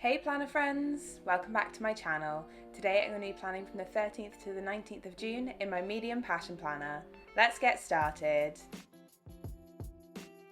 Hey planner friends! Welcome back to my channel. Today I'm going to be planning from the 13th to the 19th of June in my medium passion planner. Let's get started!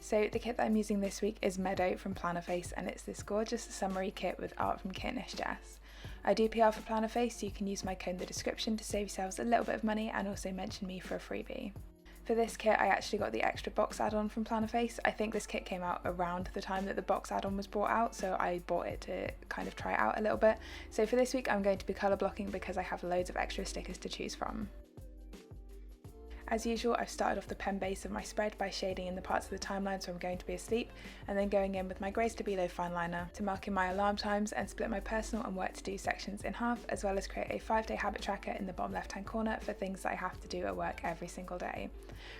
So the kit that I'm using this week is Meadow from Plannerface, and it's this gorgeous summary kit with art from Kitnish Jess. I do PR for Plannerface, so you can use my code in the description to save yourselves a little bit of money and also mention me for a freebie. For this kit I actually got the extra box add-on from Plannerface. I think this kit came out around the time that the box add-on was brought out, so I bought it to kind of try it out a little bit. So for this week I'm going to be colour blocking because I have loads of extra stickers to choose from. As usual, I've started off the pen base of my spread by shading in the parts of the timeline so I'm going to be asleep, and then going in with my grey Stabilo fine liner to mark in my alarm times and split my personal and work to do sections in half, as well as create a 5-day habit tracker in the bottom left hand corner for things that I have to do at work every single day.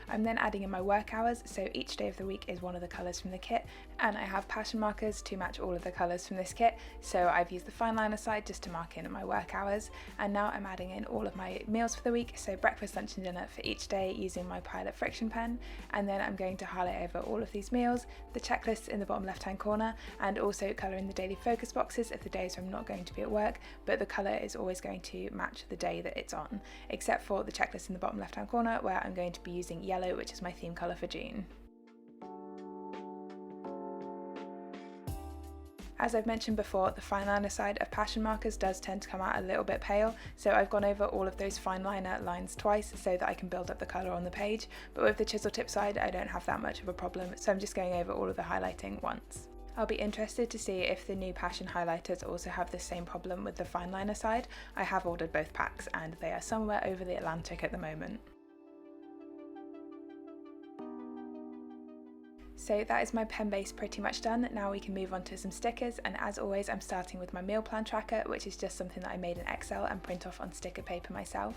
I'm then adding in my work hours, so each day of the week is one of the colours from the kit, and I have passion markers to match all of the colours from this kit, so I've used the fine liner side just to mark in my work hours, and now I'm adding in all of my meals for the week, so breakfast, lunch and dinner for each day using my Pilot friction pen, and then I'm going to highlight over all of these meals, the checklists in the bottom left hand corner, and also colour in the daily focus boxes of the days where I'm not going to be at work, but the colour is always going to match the day that it's on, except for the checklist in the bottom left hand corner where I'm going to be using yellow, which is my theme colour for June. As I've mentioned before, the fine liner side of passion markers does tend to come out a little bit pale, so I've gone over all of those fine liner lines twice so that I can build up the colour on the page, but with the chisel tip side I don't have that much of a problem, so I'm just going over all of the highlighting once. I'll be interested to see if the new passion highlighters also have the same problem with the fine liner side. I have ordered both packs and they are somewhere over the Atlantic at the moment. So that is my pen base pretty much done. Now we can move on to some stickers, and as always I'm starting with my meal plan tracker, which is just something that I made in Excel and print off on sticker paper myself.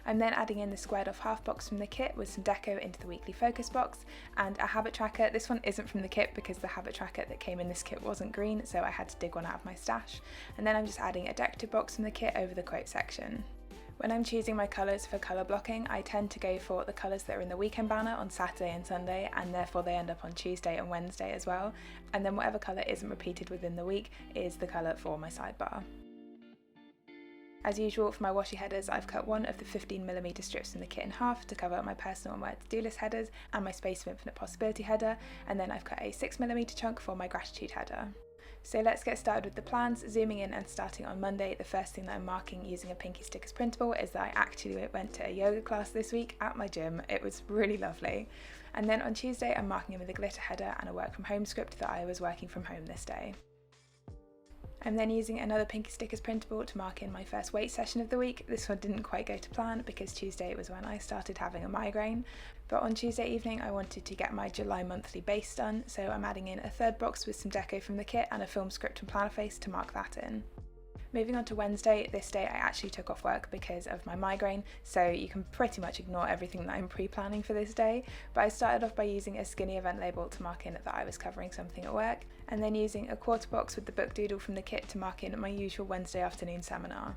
I'm then adding in the squared off half box from the kit with some deco into the weekly focus box, and a habit tracker. This one isn't from the kit because the habit tracker that came in this kit wasn't green, so I had to dig one out of my stash. And then I'm just adding a decorative box from the kit over the quote section. When I'm choosing my colours for colour blocking, I tend to go for the colours that are in the weekend banner on Saturday and Sunday, and therefore they end up on Tuesday and Wednesday as well, and then whatever colour isn't repeated within the week is the colour for my sidebar. As usual, for my washi headers I've cut one of the 15mm strips from the kit in half to cover up my personal and work to-do list headers and my Space of Infinite Possibility header, and then I've cut a 6mm chunk for my gratitude header. So let's get started with the plans. Zooming in and starting on Monday, the first thing that I'm marking using a Pinky Stickers printable is that I actually went to a yoga class this week at my gym. It was really lovely. And then on Tuesday I'm marking in with a glitter header and a work from home script that I was working from home this day. I'm then using another Pinky Stickers printable to mark in my first weight session of the week. This one didn't quite go to plan because Tuesday was when I started having a migraine, but on Tuesday evening I wanted to get my July monthly base done, so I'm adding in a third box with some deco from the kit and a film script from Plannerface to mark that in. Moving on to Wednesday, this day I actually took off work because of my migraine, so you can pretty much ignore everything that I'm pre-planning for this day, but I started off by using a skinny event label to mark in that I was covering something at work, and then using a quarter box with the book doodle from the kit to mark in my usual Wednesday afternoon seminar.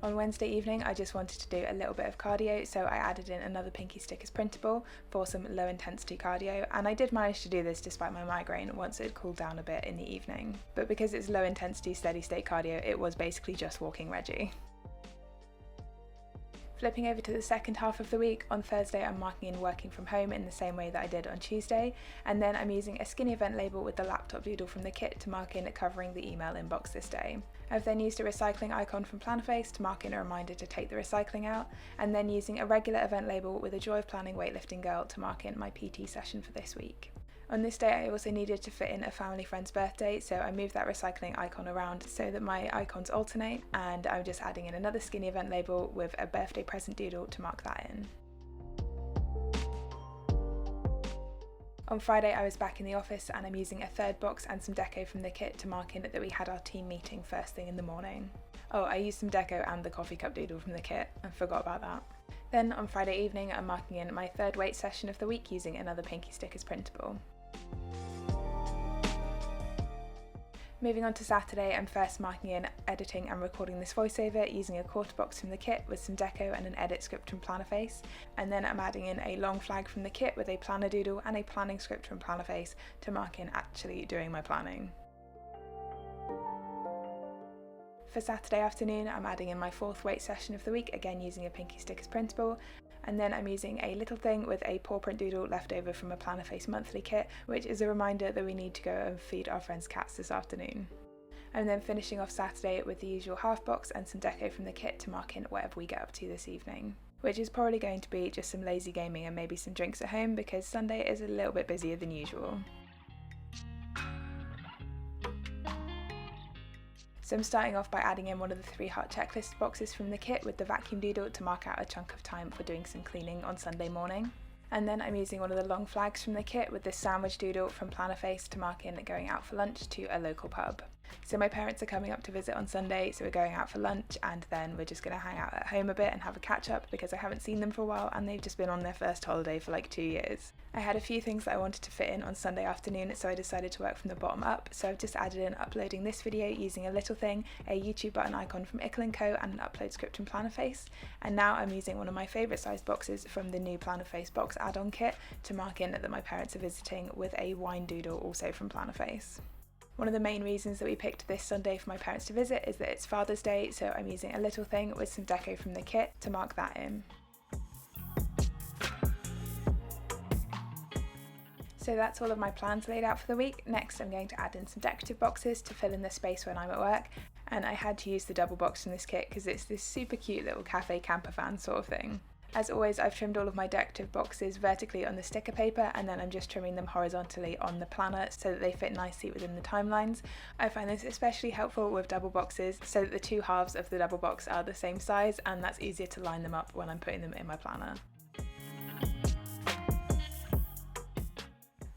On Wednesday evening I just wanted to do a little bit of cardio, so I added in another Pinky Stickers printable for some low intensity cardio, and I did manage to do this despite my migraine once it had cooled down a bit in the evening. But because it's low intensity steady state cardio, it was basically just walking Reggie. Flipping over to the second half of the week, on Thursday I'm marking in working from home in the same way that I did on Tuesday, and then I'm using a skinny event label with the laptop doodle from the kit to mark in covering the email inbox this day. I've then used a recycling icon from Plannerface to mark in a reminder to take the recycling out, and then using a regular event label with a Joy of Planning weightlifting girl to mark in my PT session for this week. On this day I also needed to fit in a family friend's birthday, so I moved that recycling icon around so that my icons alternate, and I'm just adding in another skinny event label with a birthday present doodle to mark that in. On Friday I was back in the office and I'm using a third box and some deco from the kit to mark in that we had our team meeting first thing in the morning. Oh, I used some deco and the coffee cup doodle from the kit, I forgot about that. Then on Friday evening I'm marking in my third weight session of the week using another Pinky Stickers printable. Moving on to Saturday, I'm first marking in editing and recording this voiceover using a quarter box from the kit with some deco and an edit script from Plannerface, and then I'm adding in a long flag from the kit with a planner doodle and a planning script from Plannerface to mark in actually doing my planning. For Saturday afternoon, I'm adding in my 4th weight session of the week, again using a Pinky Stickers printable. And then I'm using a little thing with a paw print doodle left over from a Plannerface monthly kit, which is a reminder that we need to go and feed our friends' cats this afternoon. I'm then finishing off Saturday with the usual half box and some deco from the kit to mark in whatever we get up to this evening, which is probably going to be just some lazy gaming and maybe some drinks at home because Sunday is a little bit busier than usual. So I'm starting off by adding in one of the 3 heart checklist boxes from the kit with the vacuum doodle to mark out a chunk of time for doing some cleaning on Sunday morning. And then I'm using one of the long flags from the kit with this sandwich doodle from Plannerface to mark in going out for lunch to a local pub. So my parents are coming up to visit on Sunday, so we're going out for lunch and then we're just going to hang out at home a bit and have a catch up because I haven't seen them for a while and they've just been on their first holiday for like 2 years. I had a few things that I wanted to fit in on Sunday afternoon, so I decided to work from the bottom up. So I've just added in uploading this video using a little thing, a YouTube button icon from Ickle & Co and an upload script from Plannerface. And now I'm using one of my favourite size boxes from the new Plannerface box add-on kit to mark in that my parents are visiting with a wine doodle also from Plannerface. One of the main reasons that we picked this Sunday for my parents to visit is that it's Father's Day, so I'm using a little thing with some deco from the kit to mark that in. So that's all of my plans laid out for the week. Next I'm going to add in some decorative boxes to fill in the space when I'm at work, and I had to use the double box from this kit because it's this super cute little cafe camper van sort of thing. As always, I've trimmed all of my decorative boxes vertically on the sticker paper and then I'm just trimming them horizontally on the planner so that they fit nicely within the timelines. I find this especially helpful with double boxes so that the 2 halves of the double box are the same size, and that's easier to line them up when I'm putting them in my planner.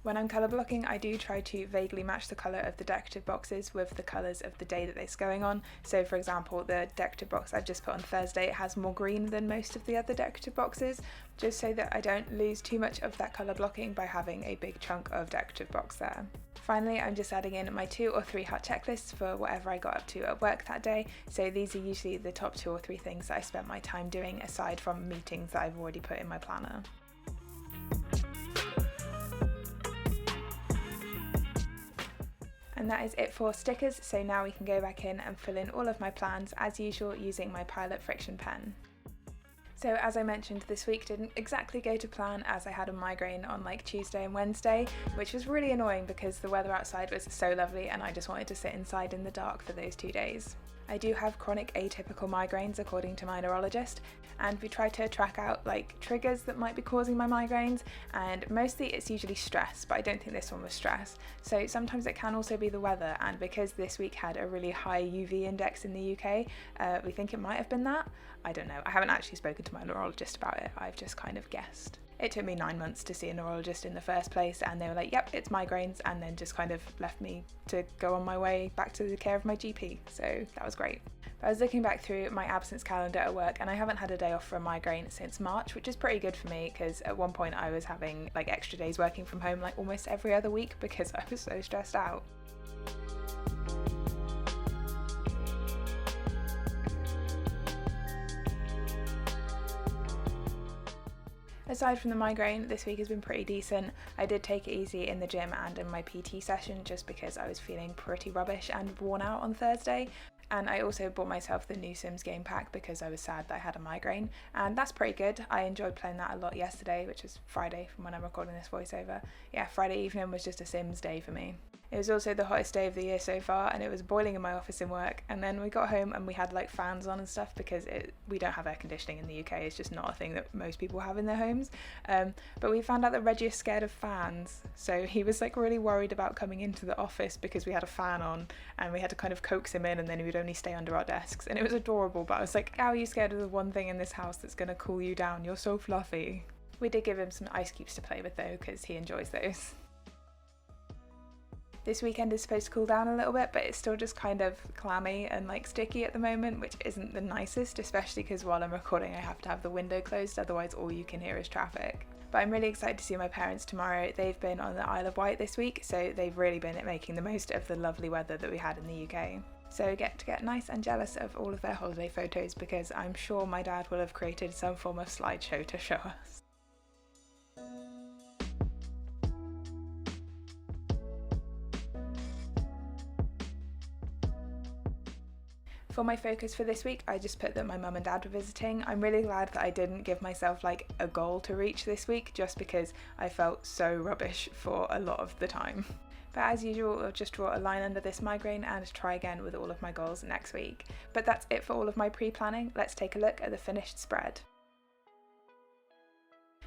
When I'm colour blocking, I do try to vaguely match the colour of the decorative boxes with the colours of the day that it's going on. So for example, the decorative box I've just put on Thursday has more green than most of the other decorative boxes, just so that I don't lose too much of that colour blocking by having a big chunk of decorative box there. Finally, I'm just adding in my 2 or 3 heart checklists for whatever I got up to at work that day. So these are usually the top 2 or 3 things that I spent my time doing aside from meetings that I've already put in my planner. And that is it for stickers, so now we can go back in and fill in all of my plans as usual using my Pilot Friction pen. So as I mentioned, this week didn't exactly go to plan as I had a migraine on like Tuesday and Wednesday, which was really annoying because the weather outside was so lovely and I just wanted to sit inside in the dark for those 2 days. I do have chronic atypical migraines according to my neurologist, and we try to track out like triggers that might be causing my migraines, and mostly it's usually stress, but I don't think this one was stress. So sometimes it can also be the weather, and because this week had a really high UV index in the UK, we think it might have been that. I don't know, I haven't actually spoken to my neurologist about it, I've just kind of guessed. It took me 9 months to see a neurologist in the first place, and they were like, yep, it's migraines, and then just kind of left me to go on my way back to the care of my GP, so that was great. But I was looking back through my absence calendar at work and I haven't had a day off for a migraine since March, which is pretty good for me because at one point I was having like extra days working from home like almost every other week because I was so stressed out. Aside from the migraine, this week has been pretty decent. I did take it easy in the gym and in my PT session just because I was feeling pretty rubbish and worn out on Thursday. And I also bought myself the new Sims game pack because I was sad that I had a migraine, and that's pretty good. I enjoyed playing that a lot yesterday, which was Friday from when I'm recording this voiceover. Yeah, Friday evening was just a Sims day for me. It was also the hottest day of the year so far, and it was boiling in my office in work, and then we got home and we had like fans on and stuff because we don't have air conditioning in the UK, it's just not a thing that most people have in their homes. But we found out that Reggie is scared of fans, so he was like really worried about coming into the office because we had a fan on and we had to kind of coax him in and then he would only stay under our desks, and it was adorable, but I was like, how are you scared of the one thing in this house that's going to cool you down? You're so fluffy. We did give him some ice cubes to play with though because he enjoys those. This weekend is supposed to cool down a little bit, but it's still just kind of clammy and like sticky at the moment, which isn't the nicest, especially because while I'm recording I have to have the window closed, otherwise all you can hear is traffic. But I'm really excited to see my parents tomorrow. They've been on the Isle of Wight this week, so they've really been making the most of the lovely weather that we had in the UK. So get nice and jealous of all of their holiday photos because I'm sure my dad will have created some form of slideshow to show us. For my focus for this week, I just put that my mum and dad were visiting. I'm really glad that I didn't give myself like a goal to reach this week, just because I felt so rubbish for a lot of the time. But as usual, I'll just draw a line under this migraine and try again with all of my goals next week. But that's it for all of my pre-planning. Let's take a look at the finished spread.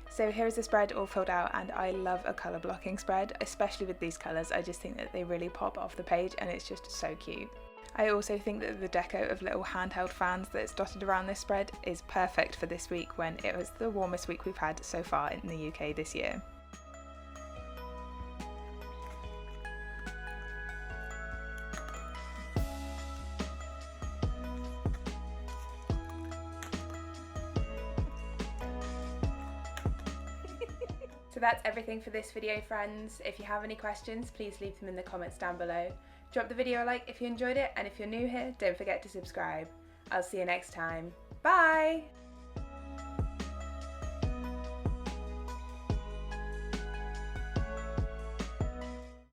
So here is the spread all filled out, and I love a colour blocking spread, especially with these colours. I just think that they really pop off the page and it's just so cute. I also think that the deco of little handheld fans that's dotted around this spread is perfect for this week when it was the warmest week we've had so far in the UK this year. So that's everything for this video, friends. If you have any questions, please leave them in the comments down below. Drop the video a like if you enjoyed it, and if you're new here, don't forget to subscribe. I'll see you next time. Bye!